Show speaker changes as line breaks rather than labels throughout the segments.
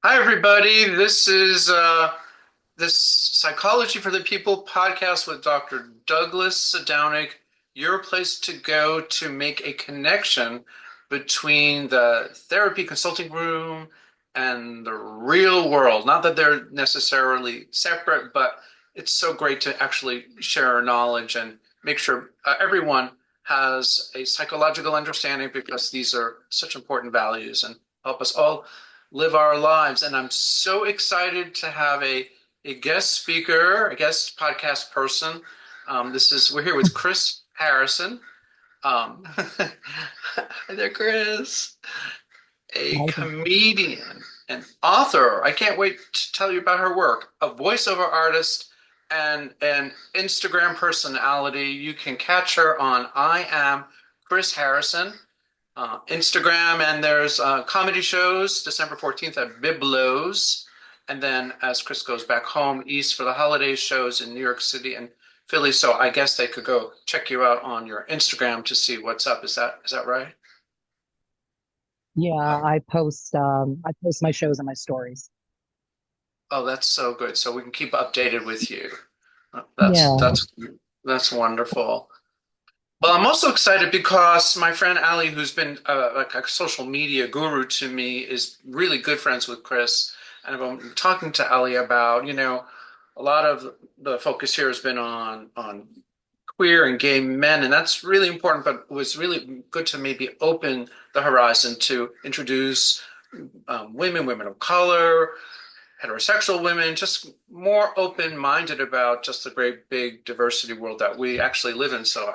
Hi, everybody. This Psychology for the People podcast with Dr. Douglas Sadownick, your place to go to make a connection between the therapy consulting room and the real world. Not that they're necessarily separate, but it's so great to actually share our knowledge and make sure everyone has a psychological understanding because these are such important values and help us all live our lives. And I'm so excited to have a guest speaker, a guest podcast person. We're here with Krys Harrison. Hi there, Krys. A
Right.
comedian, an author. I can't wait to tell you about her work. A voiceover artist and an Instagram personality. You can catch her on I Am Krys Harrison Instagram, and there's comedy shows December 14th at Biblos. And then as Chris goes back home east for the holiday shows in New York City and Philly. So I guess they could go check you out on your Instagram to see what's up. Is that right?
Yeah,
Oh,
I post my shows and my stories.
oh, that's so good. So we can keep updated with you. Uh, That's
Yeah.
that's that's wonderful. Well, I'm also excited because my friend Ali, who's been like a social media guru to me, is really good friends with Chris. And I've been talking to Ali about, a lot of the focus here has been on queer and gay men, and that's really important, but it was really good to maybe open the horizon to introduce women of color, heterosexual women, just more open-minded about just the great big diversity world that we actually live in. So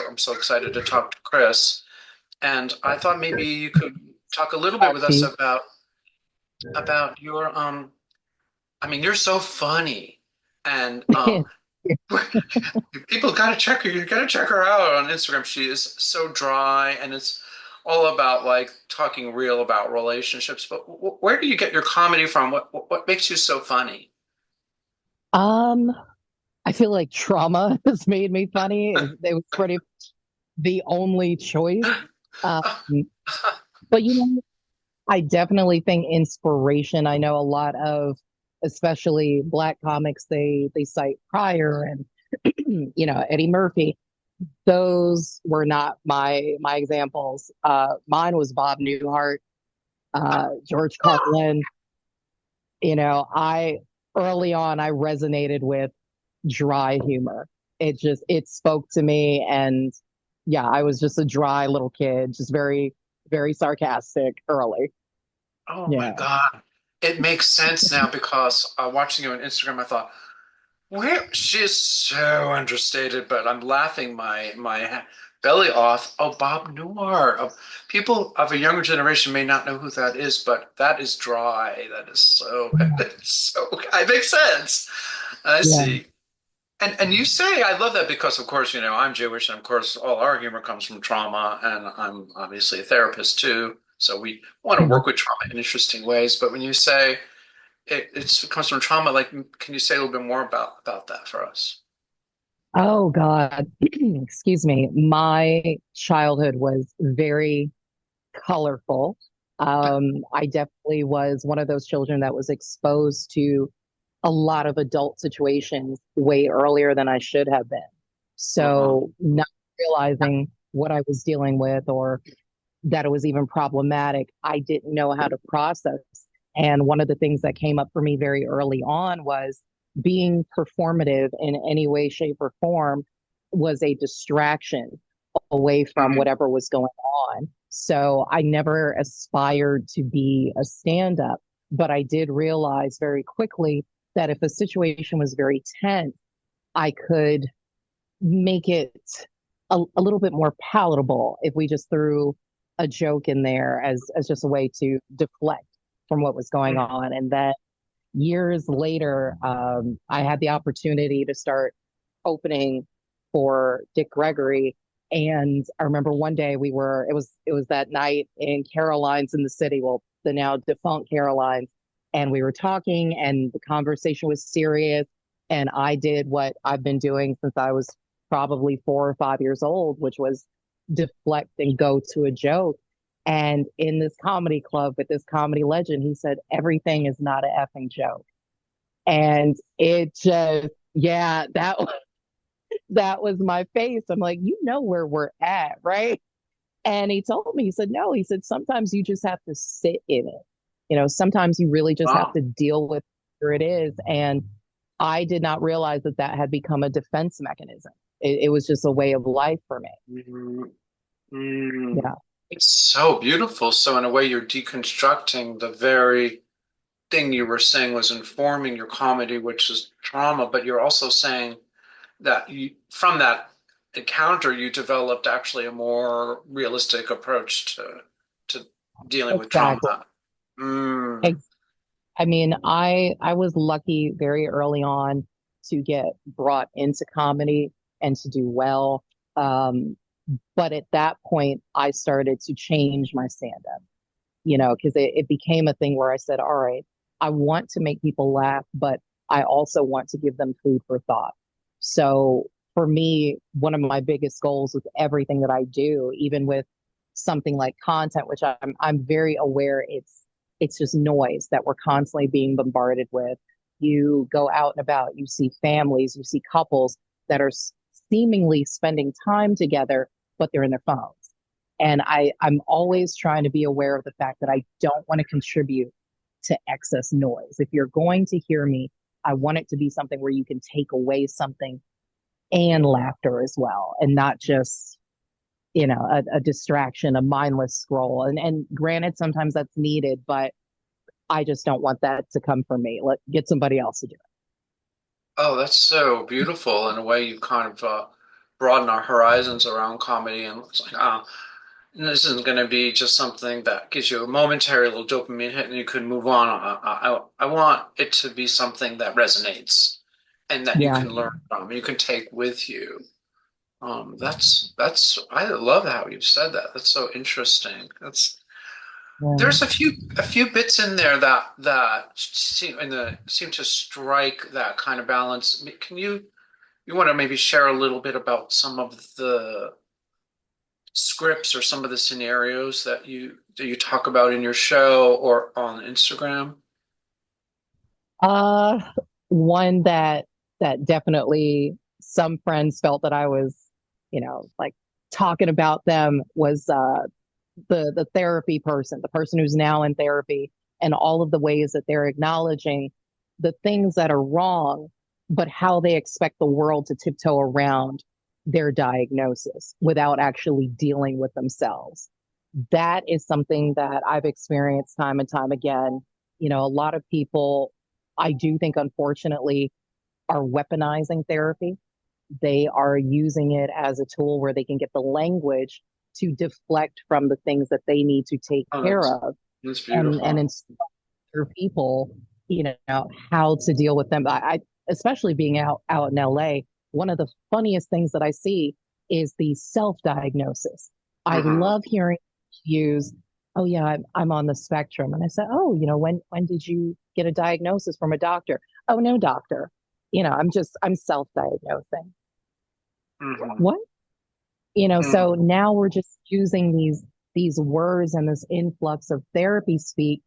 I'm so excited to talk to Chris. And I thought maybe you could talk a little bit with us
Happy.
about your I mean, you're so funny. And people gotta check her. You gotta check her out on Instagram. She is so dry, and it's all about like talking real about relationships. But where do you get your comedy from? What makes you so funny?
Um, I feel like trauma has made me funny. It was pretty much the only choice. Um, but I definitely think inspiration. I know a lot of, especially Black comics, they cite Pryor and Eddie Murphy. Those were not my examples. Mine was Bob Newhart, George Carlin. I early on I resonated with dry humor. It spoke to me, and yeah, I was just a dry little kid, just very, very sarcastic early.
Oh my
Yeah.
God. It makes sense now because watching you on Instagram, I thought, where she's so understated, but I'm laughing my belly off. Oh, Bob Newhart. Oh, people of a younger generation may not know who that is, but that is dry. That is so, it's so, it makes sense. I
Yeah.
see. And you say I love that because of course, I'm Jewish and of course all our humor comes from trauma and I'm obviously a therapist too. So we want to
Mhm.
work with trauma in interesting ways. But when you say it comes from trauma, like can you say a little bit more about that for us?
Oh God. Excuse me. My childhood was very colorful. I definitely was one of those children that was exposed to a lot of adult situations way earlier than I should have been.
Hmm.
So, not realizing what I was dealing with or that it was even problematic, I didn't know how to process. And one of the things that came up for me very early on was being performative in any way, shape, or form was a distraction away from whatever was going on. So I never aspired to be a stand up, but I did realize very quickly that if a situation was very tense, I could make it a little bit more palatable if we just threw a joke in there as just a way to deflect from what was going on. And then years later, I had the opportunity to start opening for Dick Gregory. And I remember one day it was that night in Caroline's in the city, well, the now defunct Caroline's, and we were talking and the conversation was serious. And I did what I've been doing since I was probably 4 or 5 years old, which was deflect and go to a joke. And in this comedy club with this comedy legend, he said, everything is not an effing joke. And it just, yeah, that was my face. I'm like, you know where we're at, right? And he told me, he said, no, he said, sometimes you just have to sit in it. Sometimes you really just have
Wow.
to deal with where it is. And I did not realize that that had become a defense mechanism. It was just a way of life for me.
Mm, mm.
Yeah,
It's so beautiful. So in a way, you're deconstructing the very thing you were saying was informing your comedy, which is trauma, but you're also saying that from that encounter, you developed actually a more realistic approach to dealing with
exactly.
trauma. Mm.
Ex- I mean, I was lucky very early on to get brought into comedy and to do well. Um, but at that point, I started to change my stand-up, because it became a thing where I said, all right, I want to make people laugh, but I also want to give them food for thought. So for me, one of my biggest goals with everything that I do, even with something like content, which I'm very aware it's just noise that we're constantly being bombarded with. You go out and about, you see families, you see couples that are seemingly spending time together, but they're in their phones. And I'm always trying to be aware of the fact that I don't want to contribute to excess noise. If you're going to hear me, I want it to be something where you can take away something and laughter as well, and not just, a distraction, a mindless scroll. And granted, sometimes that's needed, but I just don't want that to come from me. Let get somebody else to do
Oh, that's so beautiful. In a way, you kind of broaden our horizons around comedy, and it's like, this isn't going to be just something that gives you a momentary little dopamine hit and you can move on. I want it to be something that resonates and
it.
that you
Yeah.
can learn from, you can take with you. I love how you've said that. That's so interesting. There's
Yeah.
a few bits in there that seem to strike that kind of balance. You want to maybe share a little bit about some of the scripts or some of the scenarios that you talk about in your show or on Instagram?
Uh, One that definitely some friends felt that I was, like talking about them was the therapy person, the person who's now in therapy, and all of the ways that they're acknowledging the things that are wrong, but how they expect the world to tiptoe around their diagnosis without actually dealing with themselves. That is something that I've experienced time and time again. A lot of people, I do think, unfortunately, are weaponizing therapy. They are using it as a tool where they can get the language to deflect from the things that they need to take
Oh,
care
that's
of,
that's
and
beautiful.
inspire people, how to deal with them. I especially being out in LA, one of the funniest things that I see is the self-diagnosis. I
Hmm.
love hearing use, oh yeah, I'm on the spectrum. And I said, oh, when did you get a diagnosis from a doctor? Oh, no, doctor. I'm self-diagnosing.
Hmm.
What? So
Hmm.
now we're just using these words and this influx of therapy speak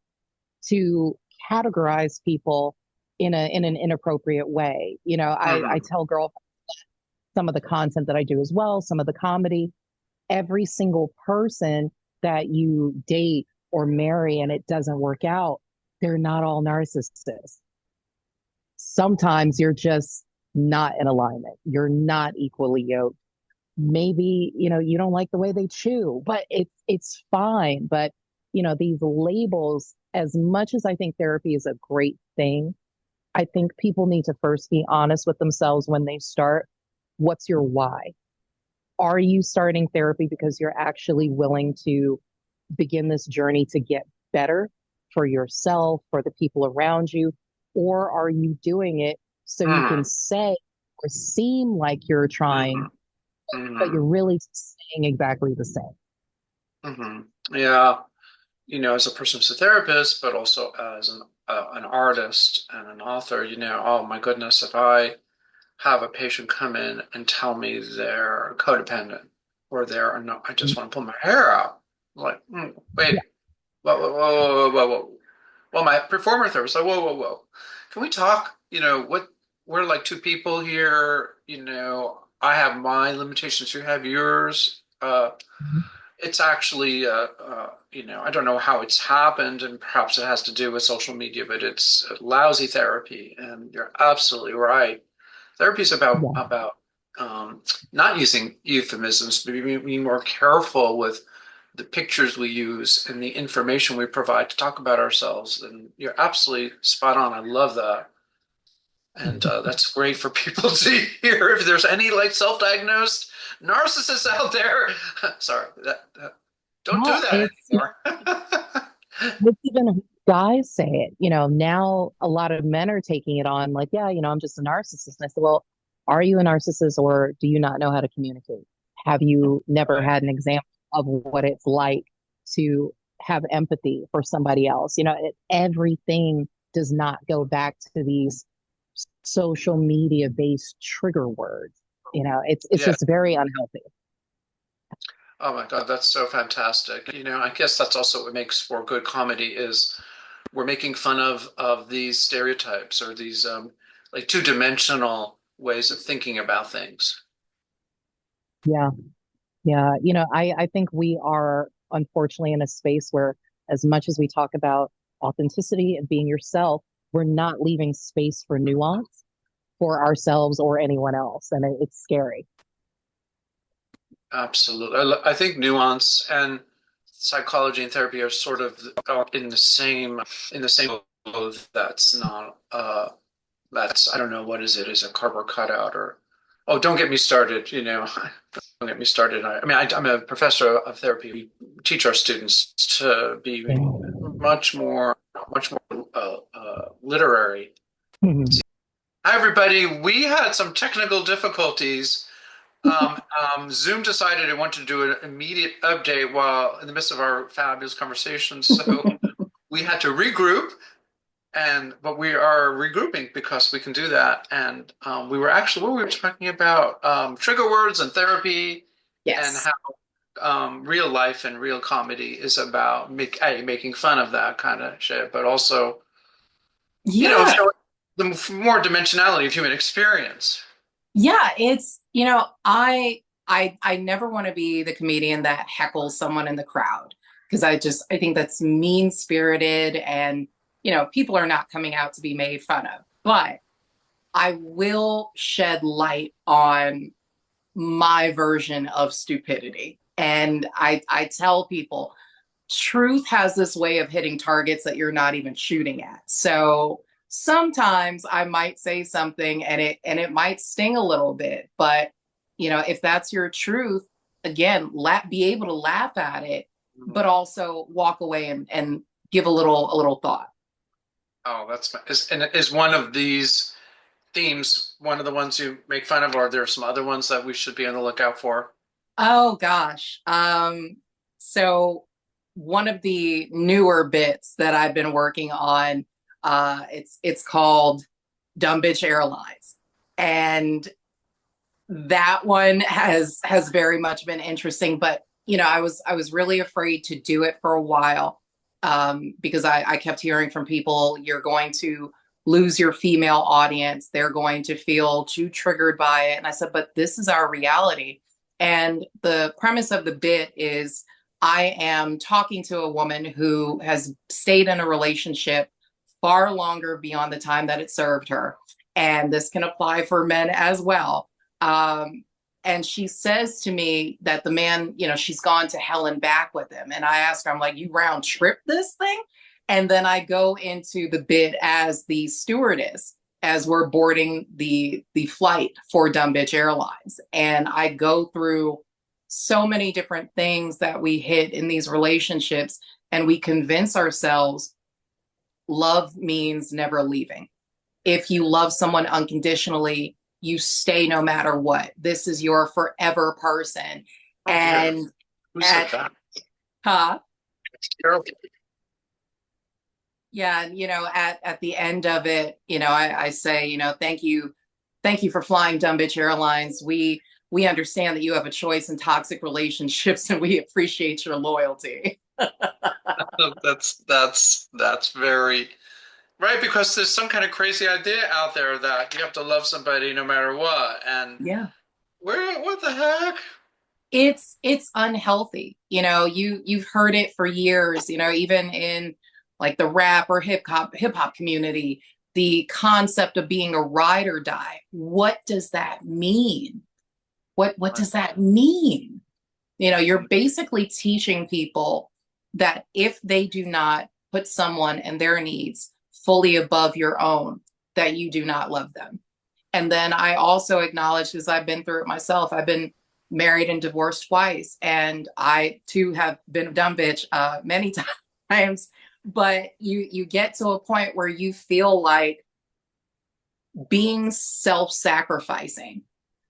to categorize people in an inappropriate way. I
Hmm.
tell girls some of the content that I do as well, some of the comedy, every single person that you date or marry and it doesn't work out, they're not all narcissists. Sometimes you're just not in alignment. You're not equally yoked. Maybe, you don't like the way they chew, but it's fine. But, these labels, as much as I think therapy is a great thing, I think people need to first be honest with themselves when they start. What's your why? Are you starting therapy because you're actually willing to begin this journey to get better for yourself, for the people around you? Or are you doing it so you can
Hmm.
say or seem like you're trying,
Hmm.
but you're
Hmm.
really saying exactly the same?
Hmm. Yeah, as a person who's a therapist, but also as an artist and an author, oh my goodness, if I have a patient come in and tell me they're codependent or they're not, I just want to pull my hair out. Like, wait, whoa. Well, my performer therapist, like, whoa. Can we talk? We're like two people here. I have my limitations, you have yours. It's actually, I don't know how it's happened, and perhaps it has to do with social media, but it's lousy therapy. And you're absolutely right. Therapy is about
Yeah.
um, not using euphemisms, but being more careful with the pictures we use and the information we provide to talk about ourselves. And you're absolutely spot on. I love that. And that's great for people to hear. If there's any like self-diagnosed narcissists out there, sorry, don't do
Well,
that anymore.
it's even guys say it. Now a lot of men are taking it on like, yeah, I'm just a narcissist. And I said, well, are you a narcissist or do you not know how to communicate? Have you never
Right.
had an example of what it's like to have empathy for somebody else? Everything does not go back to these social media based trigger words. It's
Yeah.
just very unhealthy.
Oh my God, that's so fantastic. I guess that's also what makes for good comedy is we're making fun of these stereotypes or these like two-dimensional ways of thinking about things.
Yeah. Yeah, I think we are unfortunately in a space where, as much as we talk about authenticity and being yourself, we're not leaving space for nuance for ourselves or anyone else. And it's scary.
Absolutely. I think nuance and psychology and therapy are sort of in the same boat. That's I don't know, what is it? Is a cardboard cutout or oh, don't get me started, don't get me started. I'm a professor of therapy. We teach our students to be
Yeah.
much more literary.
Mhm.
Hi, everybody. We had some technical difficulties. Zoom decided it wanted to do an immediate update while in the midst of our fabulous conversation. So we had to regroup, but we are regrouping because we can do that. And what we were talking about trigger words and therapy, and
Yes.
how real life and real comedy is about making fun of that kind of shit, but also
Yeah.
showing the more dimensionality of human experience.
Yeah. I never want to be the comedian that heckles someone in the crowd because I think that's mean spirited and, people are not coming out to be made fun of. But I will shed light on my version of stupidity. And I tell people truth has this way of hitting targets that you're not even shooting at. So sometimes I might say something and it might sting a little bit, but if that's your truth, again, be able to laugh at it, but also walk away and give a little thought.
Oh, is one of these themes one of the ones you make fun of, or are there some other ones that we should be on the lookout for?
Oh gosh. So one of the newer bits that I've been working on, it's called Dumb Bitch Airlines. And that one has very much been interesting. But I was really afraid to do it for a while, because I kept hearing from people, you're going to lose your female audience. They're going to feel too triggered by it. And I said, but this is our reality. And the premise of the bit is I am talking to a woman who has stayed in a relationship far longer beyond the time that it served her. And this can apply for men as well. And she says to me that the man, she's gone to hell and back with him. And I ask her, I'm like, you round trip this thing? And then I go into the bit as the stewardess as we're boarding the flight for Dumb Bitch Airlines. And I go through so many different things that we hit in these relationships, and we convince ourselves love means never leaving. If you love someone unconditionally, you stay no matter what. This is your forever person.
Oh dear,
And
who said
at
that?
huh?
It's terrible.
Yeah, at the end of it, I say, thank you for flying Dumb Bitch Airlines. we understand that you have a choice in toxic relationships and we appreciate your loyalty.
That's very right, because there's some kind of crazy idea out there that you have to love somebody no matter what. And
Yeah.
what the heck?
It's unhealthy. You've heard it for years, even in like the rap or hip hop community, the concept of being a ride or die. What does that mean? What does that mean? You're basically teaching people that if they do not put someone and their needs fully above your own, that you do not love them. And then I also acknowledge, because I've been through it myself, I've been married and divorced twice, and I too have been a dumb bitch many times. But you get to a point where you feel like being self-sacrificing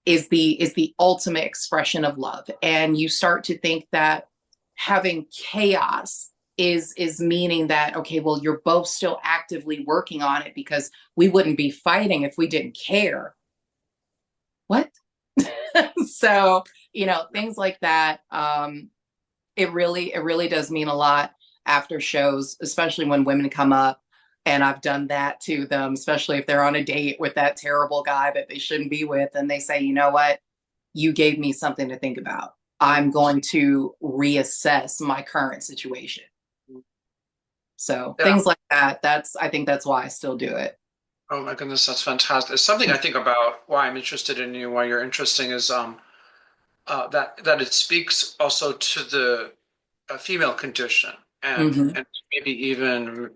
is the ultimate expression of love, and you start to think that having chaos is meaning that, okay, well, you're both still actively working on it, because we wouldn't be fighting if we didn't care. What? So, things like that. It really does mean a lot after shows, especially when women come up. And I've done that to them, especially if they're on a date with that terrible guy that they shouldn't be with. And they say, you know what? You gave me something to think about. I'm going to reassess my current situation. So
Yeah.
things like that. I think that's why I still do it.
Oh my goodness, that's fantastic. It's something I think about why I'm interested in you, why you're interesting is that it speaks also to the female condition,
Mm-hmm.
and maybe even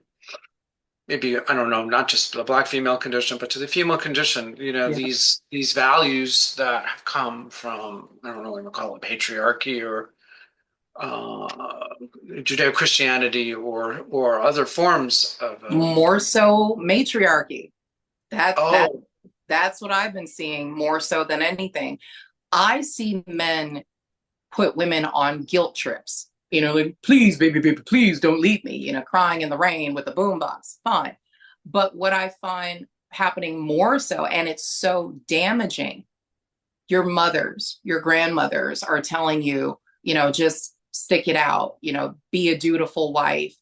maybe I don't know, not just the black female condition, but to the female condition.
Yeah.
These values that have come from, I don't know what to call it, patriarchy or Judeo-Christianity or other forms of
More so matriarchy. That that
oh
that's what I've been seeing more so than anything. I see men put women on guilt trips. Like, please, baby, baby, please don't leave me, crying in the rain with a boombox. Fine. But what I find happening more so, and it's so damaging, your mothers, your grandmothers are telling you, just stick it out, be a dutiful wife,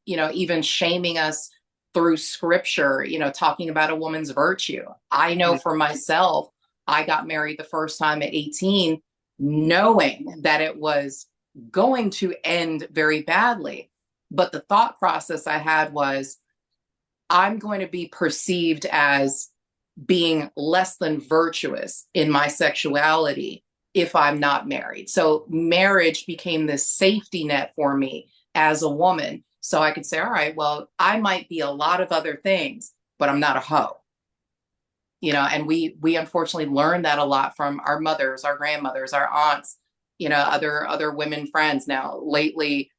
even shaming us through scripture, talking about a woman's virtue. I know for myself, I got married the first time at 18, knowing that it was going to end very badly. But the thought process I had was, I'm going to be perceived as being less than virtuous in my sexuality if I'm not married. So marriage became this safety net for me as a woman. So I could say, all right, well, I might be a lot of other things, but I'm not a hoe. And we unfortunately learned that a lot from our mothers, our grandmothers, our aunts, other women friends. Now lately,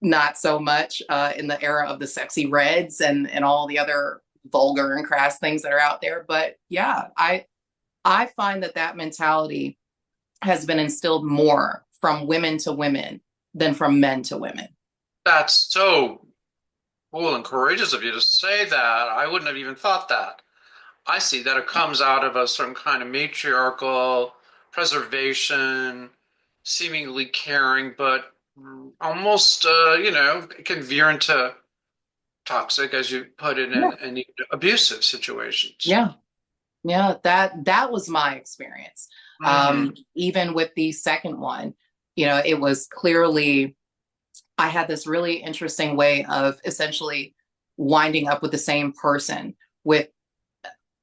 not so much in the era of the sexy reds and all the other vulgar and crass things that are out there. But yeah, I find that mentality has been instilled more from women to women than from men to women.
that's so cool and courageous of you to say that. I wouldn't have even thought that. I see that it comes out of a certain kind of matriarchal preservation, seemingly caring, but almost, it can veer into toxic, as you put it,
Yeah.
in even abusive situations.
Yeah. Yeah, that was my experience.
Hmm.
Even with the second one, it was clearly, I had this really interesting way of essentially winding up with the same person with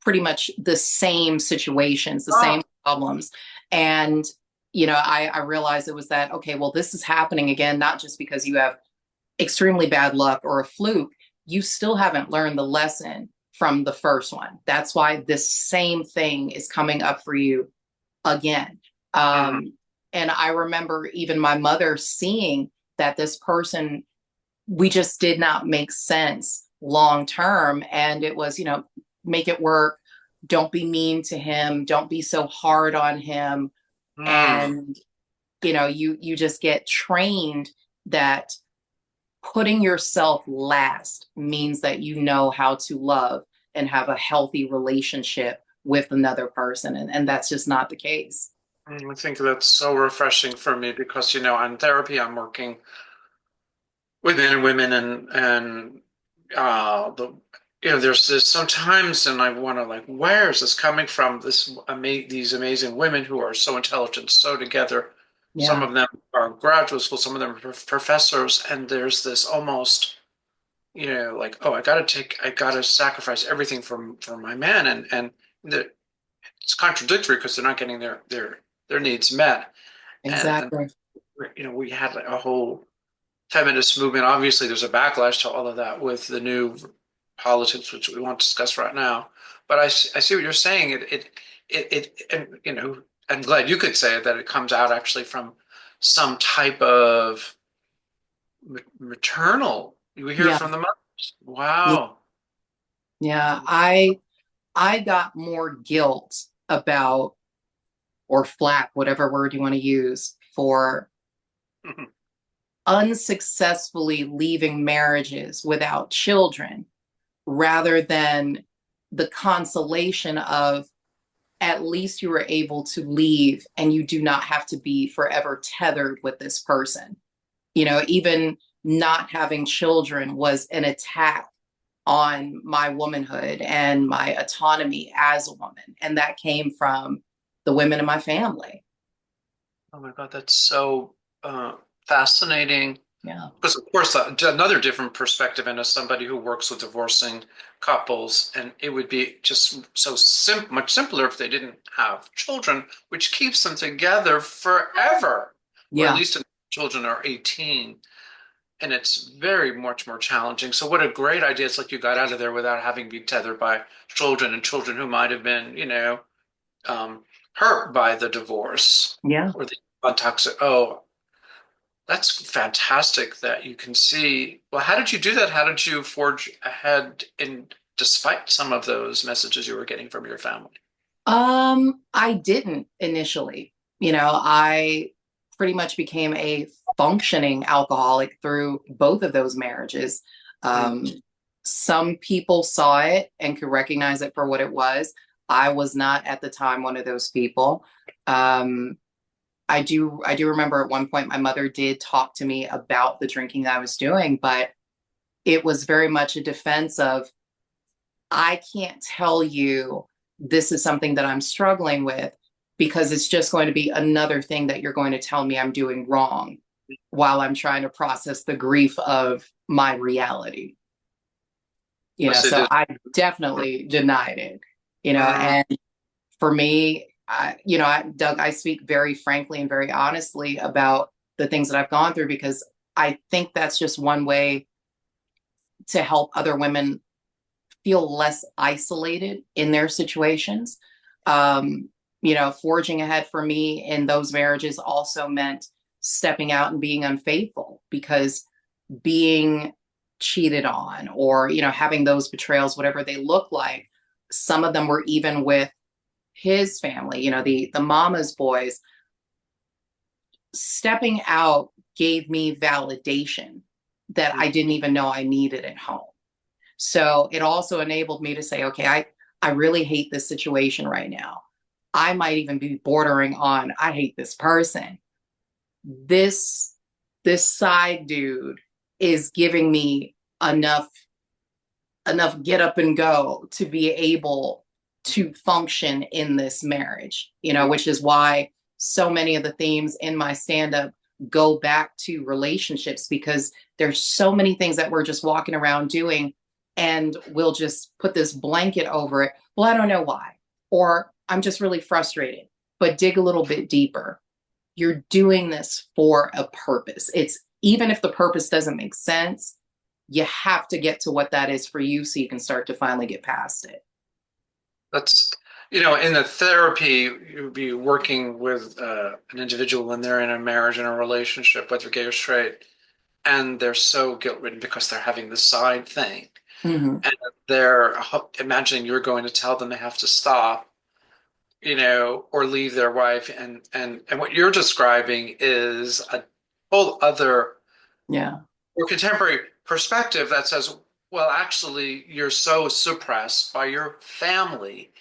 pretty much the same situations, the
Oh,
same problems. And, I realized it was that, okay, well, this is happening again, not just because you have extremely bad luck or a fluke, you still haven't learned the lesson from the first one. That's why this same thing is coming up for you again.
mhm.
And I remember even my mother seeing that this person, we just did not make sense long term. And it was, make it work. Don't be mean to him. Don't be so hard on him.
Mm.
And, you just get trained that putting yourself last means that you know how to love and have a healthy relationship with another person. And that's just not the case.
I think that's so refreshing for me because, in therapy, I'm working with men and women and the there's sometimes and I want to like where is this coming from these amazing women who are so intelligent, so together. Some
Yeah,
of them are graduate school, some of them are professors, and there's this almost like, oh, I gotta sacrifice everything for my man, and the, it's contradictory because they're not getting their needs met. And
exactly.
we had like a whole feminist movement. Obviously, there's a backlash to all of that with the new politics, which we won't discuss right now. But I see what you're saying. And I'm glad you could say it, that it comes out actually from some type of maternal. We hear it
Yeah,
from the mothers.
yeah,
Wow.
yeah. I got more guilt about, or flack, whatever word you want to use, for unsuccessfully leaving marriages without children rather than the consolation of at least you were able to leave and you do not have to be forever tethered with this person. Even not having children was an attack on my womanhood and my autonomy as a woman. And that came from the women in my family.
Oh my God, that's so uh, fascinating.
Yeah.
Because of course, another different perspective, and as somebody who works with divorcing couples, and it would be just much simpler if they didn't have children, which keeps them together forever, or at
Yeah.
least until children are 18. And it's very much more challenging. So what a great idea. It's like you got out of there without having to be tethered by children, and children who might have been, um, hurt by the divorce
Yeah.
or the toxic. Oh, that's fantastic that you can see. Well, how did you do that? How did you forge ahead in despite some of those messages you were getting from your family?
I didn't initially. I pretty much became a functioning alcoholic through both of those marriages.
Mm.
Um, some people saw it and could recognize it for what it was. I was not at the time one of those people. Um, I do remember at one point my mother did talk to me about the drinking that I was doing, but it was very much a defense of, I can't tell you this is something that I'm struggling with because it's just going to be another thing that you're going to tell me I'm doing wrong while I'm trying to process the grief of my reality.
Yes, it
So
is.
I definitely denied it,
Mm.
and for me, Doug, I speak very frankly and very honestly about the things that I've gone through because I think that's just one way to help other women feel less isolated in their situations. Forging ahead for me in those marriages also meant stepping out and being unfaithful because being cheated on or, having those betrayals, whatever they look like, some of them were even with his family, the mama's boys. Stepping out gave me validation that I didn't even know I needed at home. So it also enabled me to say, okay, I really hate this situation right now. I might even be bordering on, I hate this person. This this side dude is giving me enough get up and go to be able to function in this marriage, which is why so many of the themes in my stand up go back to relationships because there's so many things that we're just walking around doing and we'll just put this blanket over it. Well, I don't know why. Or I'm just really frustrated. But dig a little bit deeper. You're doing this for a purpose. It's even if the purpose doesn't make sense, you have to get to what that is for you so you can start to finally get past it.
That's, in the therapy, you'd be working with an individual when they're in a marriage and a relationship, whether gay or straight, and they're so guilt-ridden because they're having the side thing.
Mm-hmm.
And they're imagining you're going to tell them they have to stop, or leave their wife. And what you're describing is a whole other
Yeah.
or contemporary perspective that says, well, actually, you're so suppressed by your family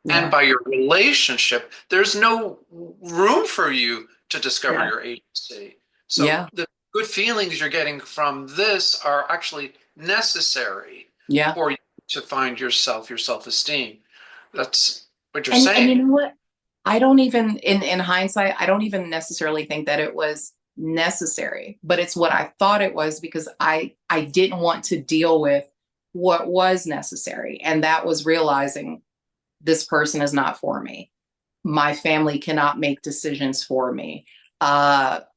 and
Yeah.
by your relationship, there's no room for you to discover
Yeah.
your agency. So
Yeah.
the good feelings you're getting from this are actually necessary
Yeah.
for you to find yourself, your self-esteem. That's what you're
And you
saying.
know what? I don't even in hindsight, I don't even necessarily think that it was necessary, but it's what I thought it was because I didn't want to deal with what was necessary. And that was realizing this person is not for me. My family cannot make decisions for me.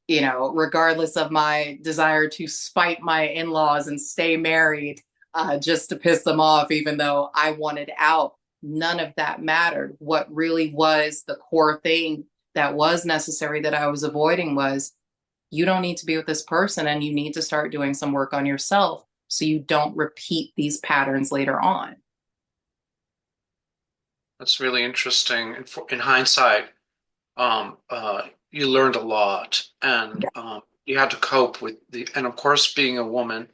Regardless of my desire to spite my in-laws and stay married, just to piss them off, even though I wanted out, none of that mattered. What really was the core thing that was necessary that I was avoiding was you don't need to be with this person and you need to start doing some work on yourself so you don't repeat these patterns later on.
That's really interesting. In hindsight, you learned a lot, and you had to cope with and of course, being a woman,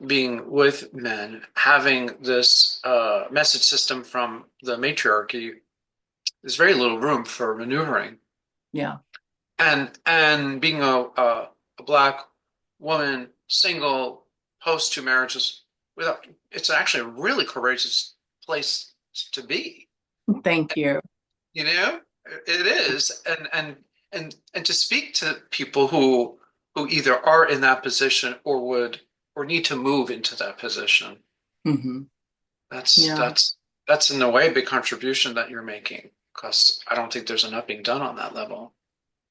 being with men, having this message system from the matriarchy, there's very little room for maneuvering.
Yeah.
And being a black woman, single, post two marriages, without it's actually a really courageous place to be.
Thank you.
You know, it is, and to speak to people who either are in that position or would or need to move into that position.
Hmm.
That's
Yeah.
that's that's in a way a big contribution that you're making because I don't think there's enough being done on that level.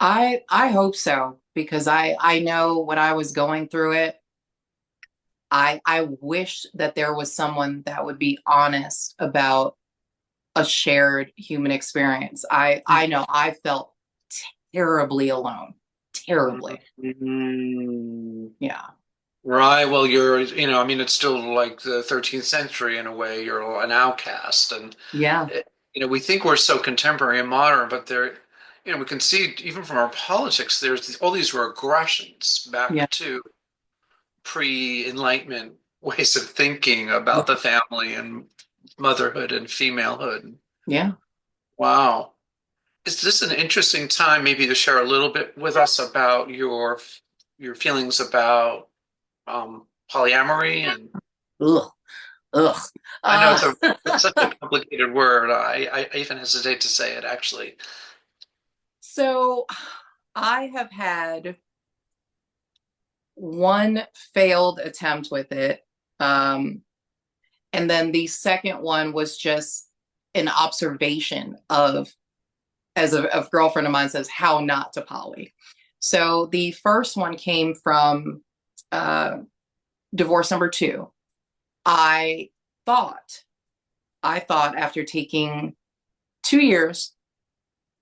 I hope so because I know when I was going through it, I wished that there was someone that would be honest about a shared human experience. I know I felt terribly alone. Terribly.
Mhm.
Yeah.
Right. Well, I mean, it's still like the 13th century in a way. You're an outcast, and
Yeah.
we think we're so contemporary and modern, but we can see even from our politics, there's all these regressions
Yeah.
back to pre-Enlightenment ways of thinking about the family and motherhood and femalehood.
Yeah.
Wow. Is this an interesting time maybe to share a little bit with us about your feelings about polyamory? And
Ugh. Ugh.
I know
Uh,
it's such a complicated word. I even hesitate to say it actually.
so I have had one failed attempt with it. Um, and then the second one was just an observation of, as a girlfriend of mine says, how not to poly. So the first one came from uh, divorce number two. I thought, I thought after taking 2 years,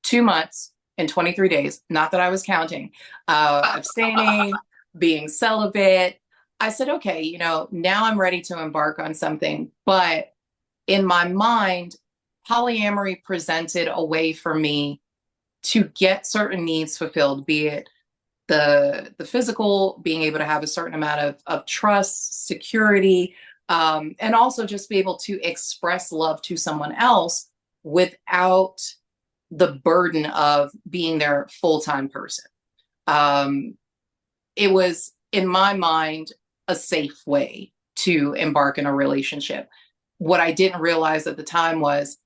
2 months, and 23 days, not that I was counting, abstaining, being celibate, I said, okay, now I'm ready to embark on something. But in my mind, polyamory presented a way for me to get certain needs fulfilled, be it the physical, being able to have a certain amount of trust, security, and also just be able to express love to someone else without the burden of being their full-time person. Um, it was, in my mind, a safe way to embark in a relationship. What I didn't realize at the time was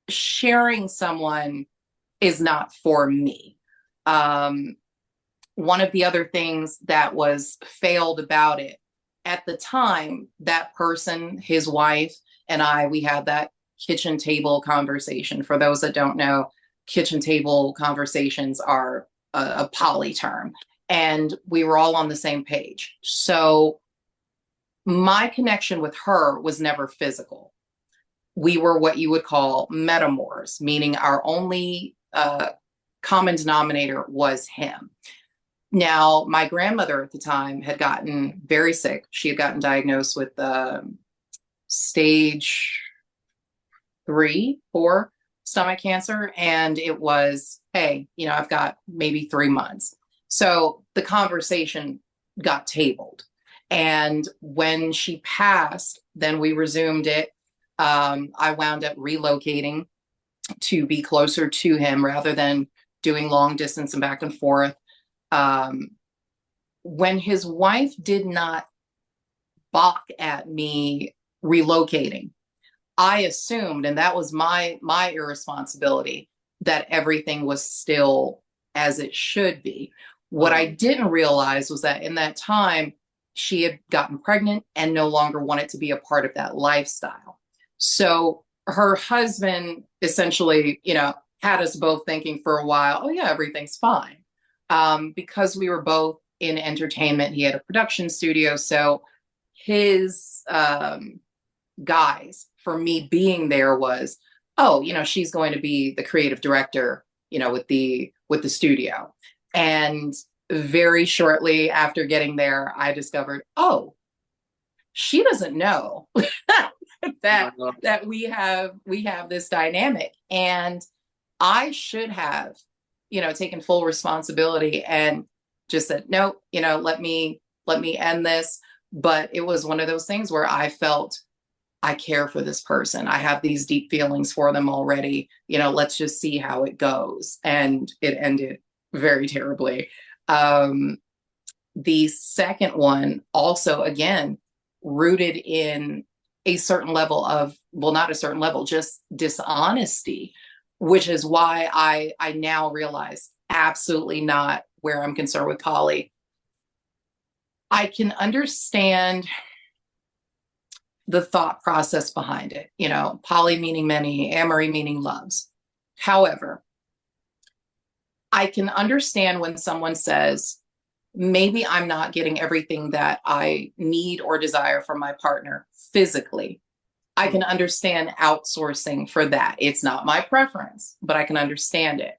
sharing someone is not for me. One of the other things that was failed about it at the time, that person, his wife, and we had that kitchen table conversation. For those that don't know, kitchen table conversations are a poly term. And we were all on the same page. So my connection with her was never physical. We were what you would call metamors, meaning our only common denominator was him. Now, my grandmother at the time had gotten very sick. She had gotten diagnosed with stage 3, 4 stomach cancer. And it was, hey, I've got maybe 3 months. So the conversation got tabled. And when she passed, then we resumed it. I wound up relocating to be closer to him rather than doing long distance and back and forth. Um, when his wife did not balk at me relocating, I assumed, and that was my irresponsibility, that everything was still as it should be. What I didn't realize was that in that time, she had gotten pregnant and no longer wanted to be a part of that lifestyle. So her husband essentially, had us both thinking for a while, oh yeah, everything's fine. Because we were both in entertainment, he had a production studio. So his guise for me being there was, oh, she's going to be the creative director, with the studio. And very shortly after getting there, I discovered, oh, she doesn't know that we have this dynamic. And I should have, taken full responsibility and just said, no, let me end this. But it was one of those things where I felt, I care for this person. I have these deep feelings for them already. Let's just see how it goes. And it ended very terribly. The second one also, again, rooted in a certain level of, well, not a certain level, just dishonesty, which is why I now realize absolutely not where I'm concerned with poly. I can understand the thought process behind it, poly meaning many, amory meaning loves. However, I can understand when someone says, maybe I'm not getting everything that I need or desire from my partner physically. I can understand outsourcing for that. It's not my preference, but I can understand it.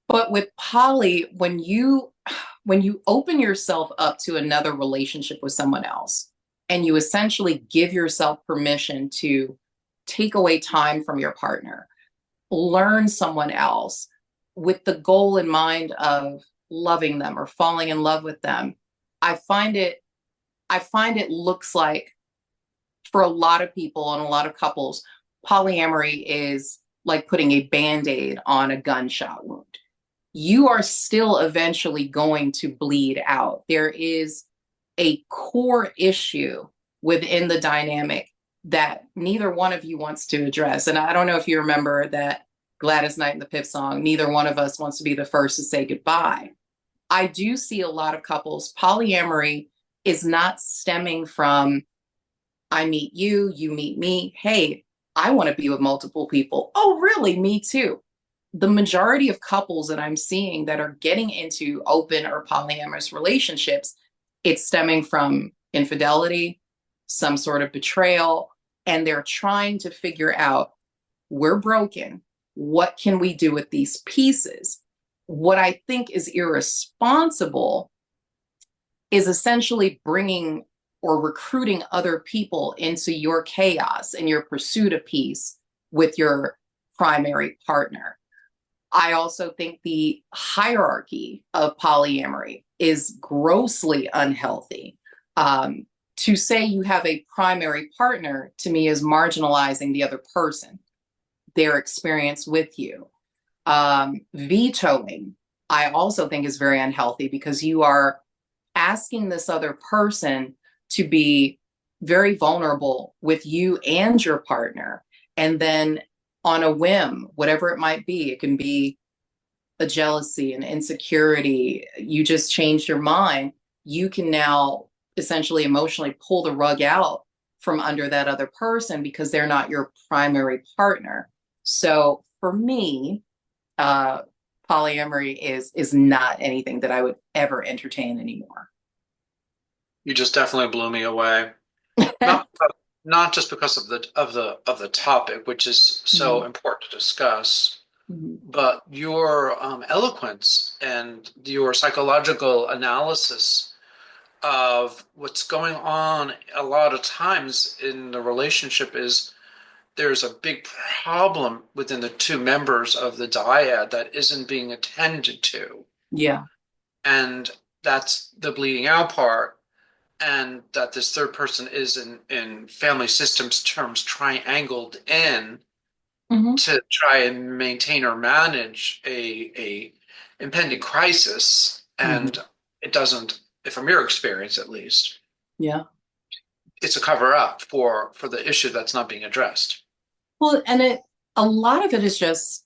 But with poly, when you open yourself up to another relationship with someone else, and you essentially give yourself permission to take away time from your partner, learn someone else with the goal in mind of loving them or falling in love with them, I find it looks like, for a lot of people and a lot of couples, polyamory is like putting a Band-Aid on a gunshot wound. You are still eventually going to bleed out. There is a core issue within the dynamic that neither one of you wants to address. And I don't know if you remember that Gladys Knight and the Piff song, neither one of us wants to be the first to say goodbye. I do see a lot of couples, polyamory is not stemming from, I meet you, you meet me. Hey, I want to be with multiple people. Oh, really? Me too. The majority of couples that I'm seeing that are getting into open or polyamorous relationships, it's stemming from infidelity, some sort of betrayal, and they're trying to figure out, we're broken. What can we do with these pieces? What I think is irresponsible is essentially bringing or recruiting other people into your chaos and your pursuit of peace with your primary partner. I also think the hierarchy of polyamory is grossly unhealthy. To say you have a primary partner, to me, is marginalizing the other person, their experience with you. Vetoing, I also think, is very unhealthy because you are asking this other person to be very vulnerable with you and your partner. And then on a whim, whatever it might be, it can be a jealousy, an insecurity, you just changed your mind. You can now essentially emotionally pull the rug out from under that other person because they're not your primary partner. So for me, polyamory is not anything that I would ever entertain anymore.
You just definitely blew me away. Not not just because of the topic, which is so
Mhm.
important to discuss,
Mhm.
but your eloquence and your psychological analysis of what's going on a lot of times in the relationship is there's a big problem within the two members of the dyad that isn't being attended to.
Yeah.
And that's the bleeding out part. and that this third person is in family systems terms triangled in
Hmm.
to try and maintain or manage a impending crisis,
Hmm.
and it doesn't, from your experience at least,
Yeah.
it's a cover up for the issue that's not being addressed.
Well, and a lot of it is just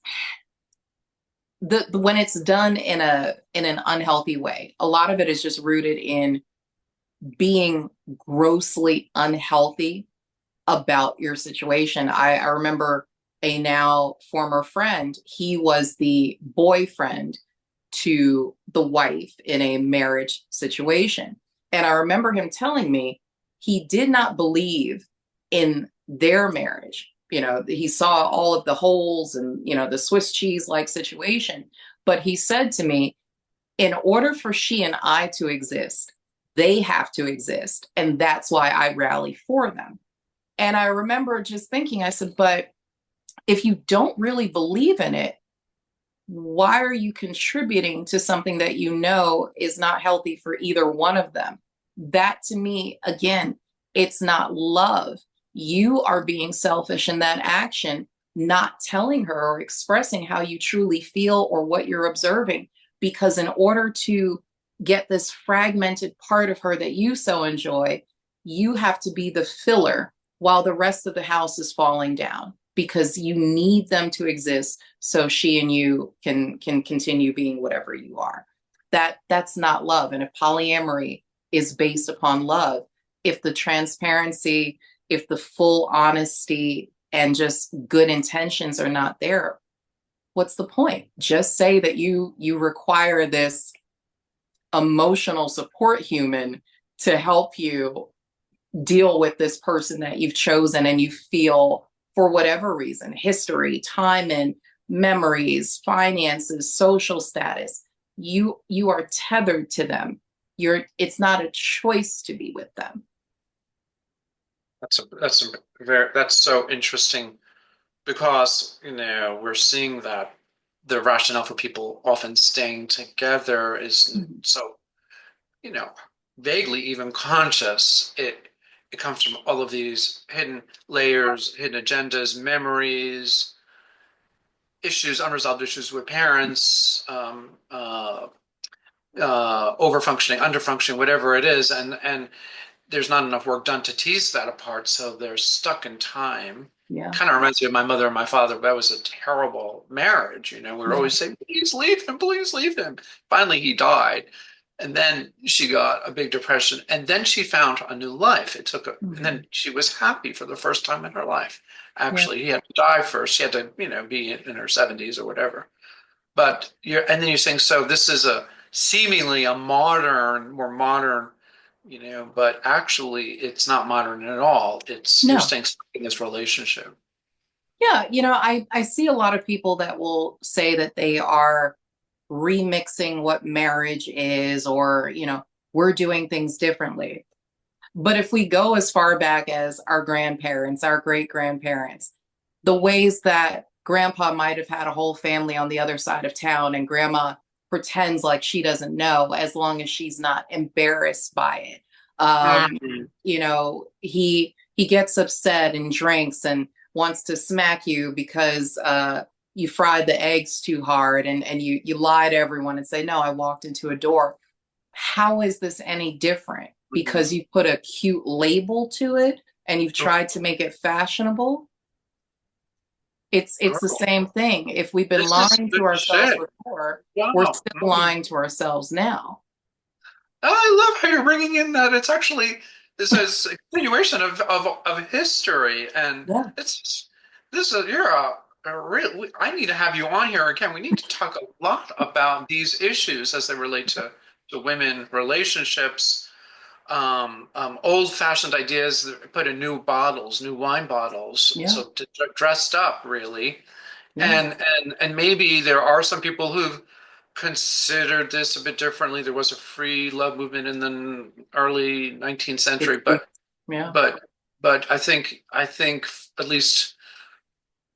the when it's done in an unhealthy way. A lot of it is just rooted in being grossly unhealthy about your situation. I remember a now former friend, he was the boyfriend to the wife in a marriage situation. And I remember him telling me he did not believe in their marriage. You know, he saw all of the holes and, you know, the Swiss cheese like situation. But he said to me, in order for she and I to exist, they have to exist. And that's why I rally for them. And I remember just thinking, I said, but if you don't really believe in it, why are you contributing to something that you know is not healthy for either one of them? That to me, again, it's not love. You are being selfish in that action, not telling her or expressing how you truly feel or what you're observing. Because in order to get this fragmented part of her that you so enjoy, you have to be the filler while the rest of the house is falling down because you need them to exist so she and you can continue being whatever you are. That's not love. And if polyamory is based upon love, if the transparency, if the full honesty and just good intentions are not there, what's the point? Just say that you require this emotional support human to help you deal with this person that you've chosen and you feel for whatever reason, history, time and memories, finances, social status, you are tethered to them. It's not a choice to be with them.
That's so interesting because we're seeing that the rationale for people often staying together is
Mhm.
so you know vaguely even conscious. It comes from all of these hidden layers, hidden agendas, memories, issues, unresolved issues with parents, overfunctioning, underfunctioning, whatever it is, and there's not enough work done to tease that apart, so they're stuck in time.
Yeah.
Kind of reminds me of my mother and my father. That was a terrible marriage. We were
Yeah.
always saying, please leave him, please leave him. Finally, he died. And then she got a big depression. And then she found a new life. And
Mhm.
then she was happy for the first time in her life.
Yeah.
Actually, he had to die first. She had to, be in her 70s or whatever. And then you're saying, so this is a seemingly a more modern, but actually it's not modern at all. You're
No.
staying stuck in this relationship.
Yeah, I see a lot of people that will say that they are remixing what marriage is, or, we're doing things differently. But if we go as far back as our grandparents, our great grandparents, the ways that grandpa might have had a whole family on the other side of town and grandma pretends like she doesn't know as long as she's not embarrassed by it.
Mhm.
He gets upset and drinks and wants to smack you because you fried the eggs too hard and you lie to everyone and say, no, I walked into a door. How is this any different? Because
Mhm.
you put a cute label to it and you've tried to make it fashionable. It's the
Girl,
same thing. If we've been
this is
lying
good
to ourselves
shit.
before, we're
Wow.
still lying to ourselves now.
I love how you're bringing in that it's actually this is a continuation of history, and
Yeah.
it's this is you're a real. I need to have you on here again. We need to talk a lot about these issues as they relate to women relationships, old-fashioned ideas that put in new bottles, new wine bottles,
Yeah.
so dressed up really,
Yeah.
and maybe there are some people who've considered this a bit differently. There was a free love movement in the early 19th century,
Yeah.
but I think at least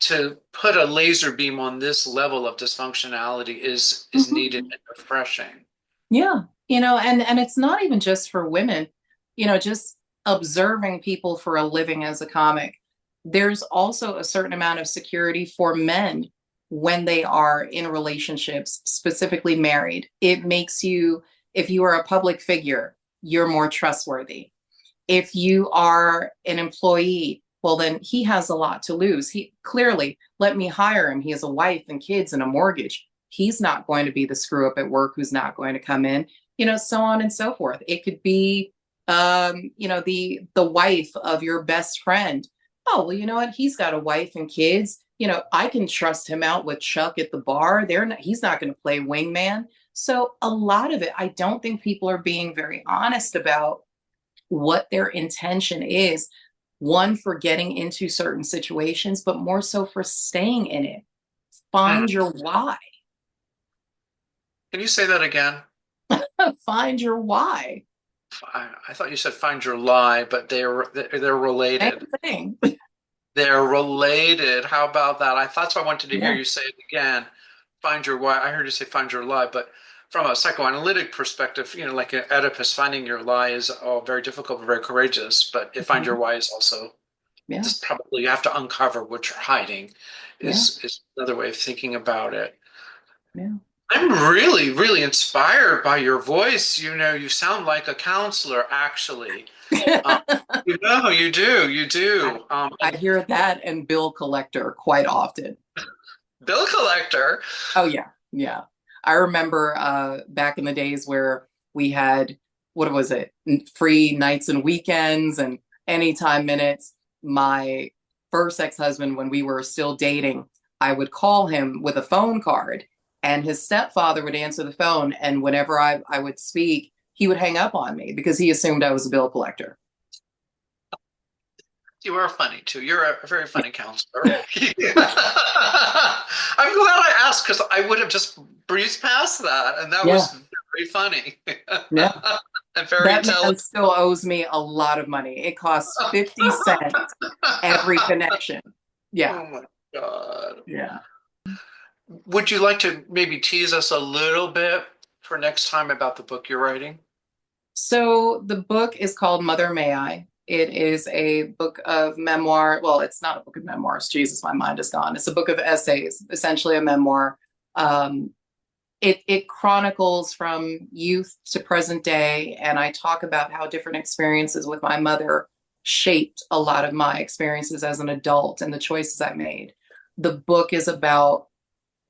to put a laser beam on this level of dysfunctionality is needed
Mhm.
and refreshing.
Yeah. And it's not even just for women. just observing people for a living as a comic, there's also a certain amount of security for men when they are in relationships, specifically married. It makes you, if you are a public figure, you're more trustworthy. If you are an employee, well, then he has a lot to lose. He clearly, let me hire him. He has a wife and kids and a mortgage. He's not going to be the screw up at work who's not going to come in, so on and so forth. It could be, the wife of your best friend. Oh, well, you know what? He's got a wife and kids. I can trust him out with Chuck at the bar. He's not going to play wingman. So a lot of it, I don't think people are being very honest about what their intention is. One, for getting into certain situations, but more so for staying in it. Find your why.
Can you say that again?
Find your why.
I thought you said find your lie, but they're related.
Same thing.
They're related. How about that? That's why I wanted to hear
Yeah.
you say it again. Find your why. I heard you say find your lie, but from a psychoanalytic perspective, like an Oedipus, finding your lie is all very difficult but very courageous. But if find your why is also
Yeah.
just probably you have to uncover what you're hiding
Yeah.
is another way of thinking about it.
Yeah.
I'm really, really inspired by your voice. You sound like a counselor, actually. Um, you do, you do.
I hear that and bill collector quite often.
Bill collector.
Oh yeah, yeah. I remember back in the days where we had, what was it, free nights and weekends and anytime minutes. My first ex-husband, when we were still dating, I would call him with a phone card, and his stepfather would answer the phone, and whenever I would speak, he would hang up on me because he assumed I was a bill collector.
You are funny too. You're a very funny counselor. I'm glad I asked because I would have just breezed past that, and that was very funny.
Yeah.
And very
That man
intelligent.
still owes me a lot of money. It costs 50 cents every connection. Yeah.
Oh my God.
Yeah.
Would you like to maybe tease us a little bit for next time about the book you're writing?
So the book is called Mother May I. It is a book of memoir. Well, it's not a book of memoirs. Jesus, my mind is gone. It's a book of essays, essentially a memoir. It chronicles from youth to present day, and I talk about how different experiences with my mother shaped a lot of my experiences as an adult and the choices I made. The book is about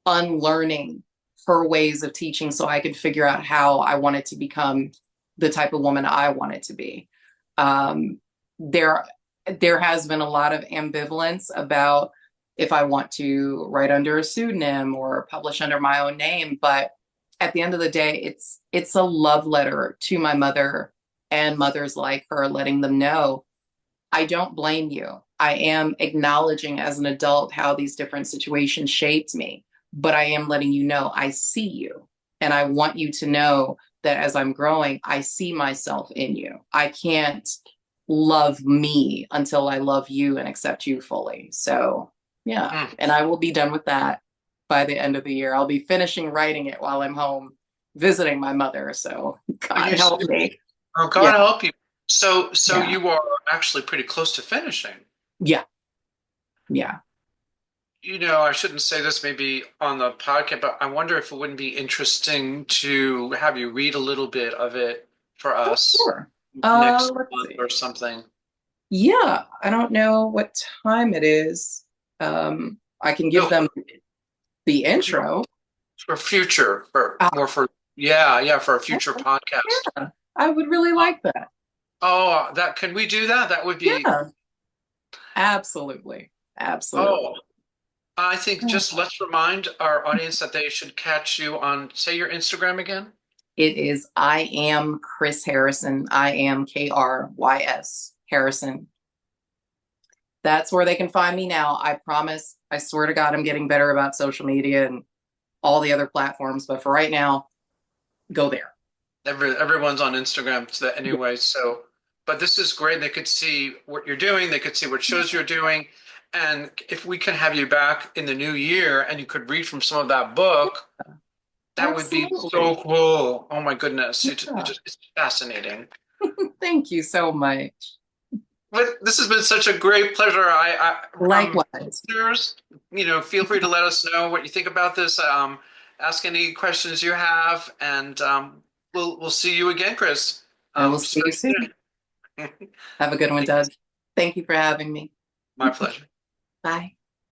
unlearning her ways of teaching so I could figure out how I wanted to become the type of woman I wanted to be. There has been a lot of ambivalence about if I want to write under a pseudonym or publish under my own name. But at the end of the day, it's a love letter to my mother and mothers like her, letting them know, I don't blame you. I am acknowledging as an adult how these different situations shaped me, but I am letting you know I see you. And I want you to know that as I'm growing, I see myself in you. I can't love me until I love you and accept you fully. So yeah, and I will be done with that by the end of the year. I'll be finishing writing it while I'm home visiting my mother. So God help me.
Oh, God help you. So
Yeah.
you are actually pretty close to finishing.
Yeah. Yeah.
I shouldn't say this maybe on the podcast, but I wonder if it wouldn't be interesting to have you read a little bit of it for us
Sure.
next
Let's
month
see.
or something.
Yeah, I don't know what time it is. I can give them the intro.
For future, for for a future podcast.
Yeah, I would really like that.
Oh, can we do that? That would be.
Yeah, absolutely. Absolutely.
Oh, I think just let's remind our audience that they should catch you on, say, your Instagram again.
It is I am Krys Harrison. I am Krys Harrison. That's where they can find me now. I promise. I swear to God, I'm getting better about social media and all the other platforms. But for right now, go there.
Everyone's on Instagram anyway. So, but this is great. They could see what you're doing. They could see what shows you're doing. And if we can have you back in the new year and you could read from some of that book, that would be so cool. Oh my goodness. It's fascinating.
Thank you so much.
But this has been such a great pleasure.
Likewise.
Listeners, feel free to let us know what you think about this. Ask any questions you have, and we'll see you again, Krys.
I will see you soon. Have a good one, Doug. Thank you for having me.
My pleasure.
Bye.